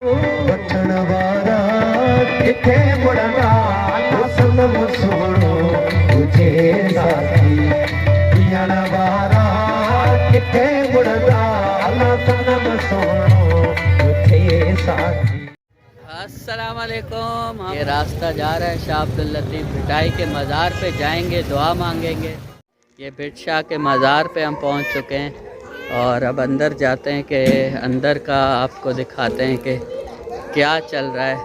वठण वारा किथे मुड़ना सनम सोनो तुझे साथी पियण वारा किथे मुड़ना सनम सोनो तुझे साथी। अस्सलाम वालेकुम। ये रास्ता जा रहा है शाह अब्दुल लतीफ़ भिटाई के मज़ार पे, जाएंगे दुआ मांगेंगे। ये भिट शाह के मज़ार पे हम पहुंच चुके हैं और अब अंदर जाते हैं कि अंदर का आपको दिखाते हैं कि क्या चल रहा है,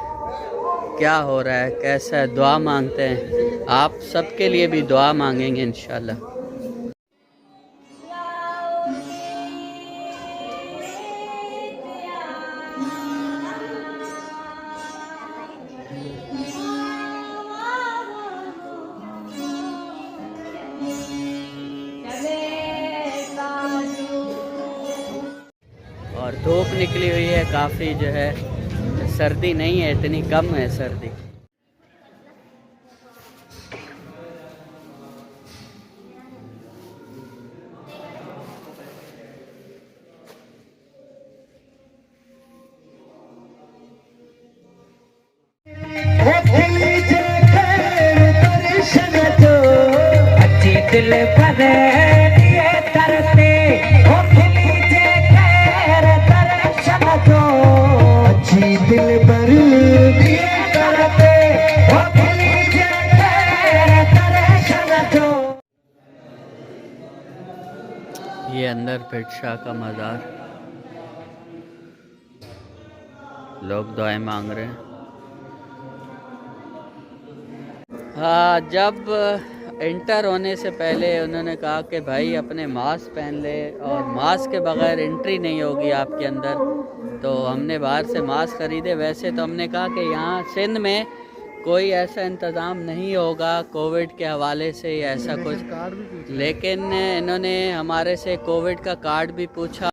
क्या हो रहा है, कैसा है। दुआ मांगते हैं, आप सबके लिए भी दुआ मांगेंगे इंशाल्लाह। और धूप निकली हुई है काफ़ी, जो है सर्दी नहीं है, इतनी कम है सर्दी। दिल भरे दिए करते दर्शन दो अच्छी दिल भर दिए करते दर्शन दो। ये अंदर भिट शाह का मज़ार, लोग दुआएं मांग रहे हैं। हाँ, जब इंटर होने से पहले उन्होंने कहा कि भाई अपने मास्क पहन ले और मास्क के बगैर एंट्री नहीं होगी आपके अंदर, तो हमने बाहर से मास्क ख़रीदे। वैसे तो हमने कहा कि यहाँ सिंध में कोई ऐसा इंतज़ाम नहीं होगा कोविड के हवाले से या ऐसा कुछ, लेकिन इन्होंने हमारे से कोविड का कार्ड भी पूछा।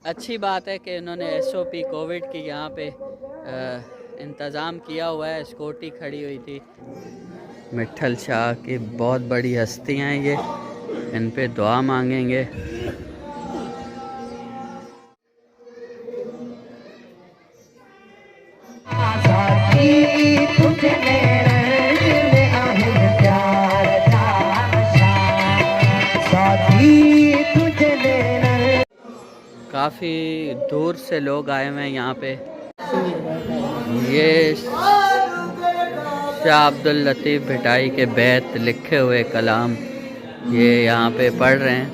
अच्छी बात है कि इन्होंने SOP कोविड की यहाँ पे इंतज़ाम किया हुआ है। स्कूटी खड़ी हुई थी। मिट्ठल शाह की बहुत बड़ी हस्तियाँ हैं ये, इन पे दुआ मांगेंगे। काफ़ी दूर से लोग आए हुए हैं यहाँ पे। ये शाह अब्दुल लतीफ़ भिटाई के बैत लिखे हुए कलाम ये यहाँ पे पढ़ रहे हैं।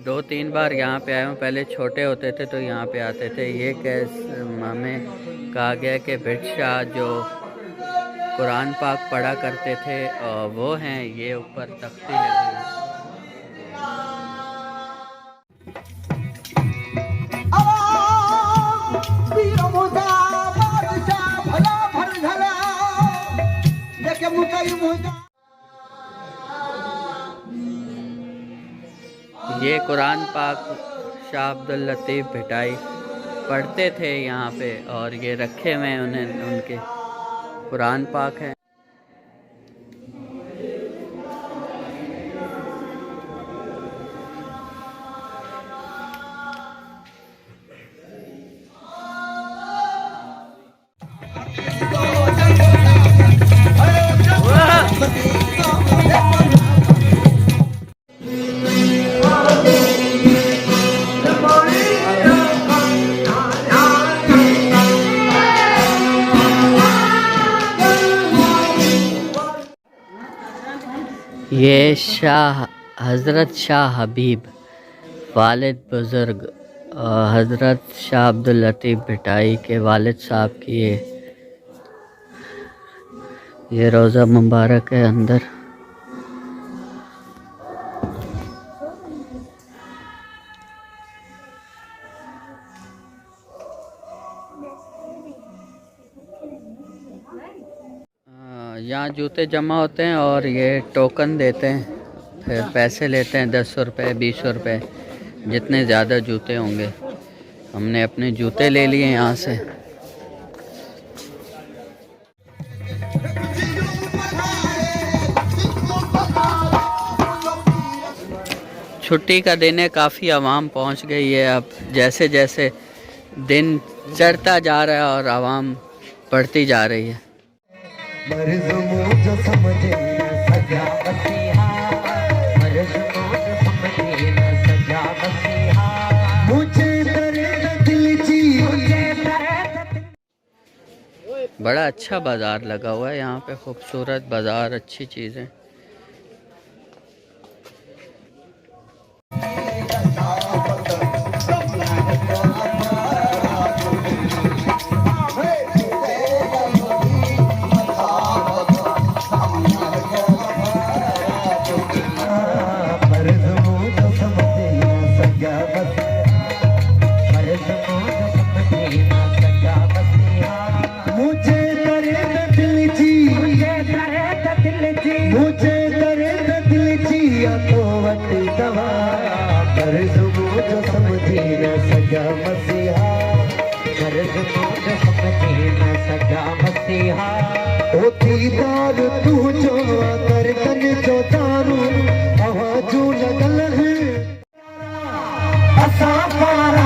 2-3 बार यहाँ पे आए हूँ, पहले छोटे होते थे तो यहाँ पे आते थे। ये कैसे हमें कहा गया कि भिट शाह जो कुरान पाक पढ़ा करते थे और वो हैं, ये ऊपर तख्ती लगी हुई। ये कुरान पाक शाह अब्दुल लतीफ़ भिटाई पढ़ते थे यहाँ पे और ये रखे हुए हैं, उन्हें उनके कुरान पाक हैं। ये हज़रत शाह हबीब वालिद बुज़ुर्ग हज़रत शाह अब्दुल लतीफ़ भिटाई के वालिद साहब की ये रोज़ा मुबारक है अंदर। यहाँ जूते जमा होते हैं और ये टोकन देते हैं, फिर पैसे लेते हैं 10 रुपये 20 रुपये, जितने ज़्यादा जूते होंगे। हमने अपने जूते ले लिए यहाँ से। छुट्टी का दिन है, काफ़ी आवाम पहुंच गई है। अब जैसे जैसे दिन चढ़ता जा रहा है और आवाम बढ़ती जा रही है। मर्ज़ मुझ समझे न सजा मसीहा, मर्ज़ मुझ समझे न सजा मसीहा, मुझे दर्द दिल जी, मुझे दर्द दिल। बड़ा अच्छा बाज़ार लगा हुआ है यहाँ पे, खूबसूरत बाज़ार, अच्छी चीज़ें। मुझे दर्द दिल जिया तो वट दवा, मर्ज़ मुझ समझे न सजा मसीहा, मर्ज़ मुझ समझे न सजा मसीहा। ओ दीदार तू जो कर कन जो दारू आवाजू लगल है, असा पारा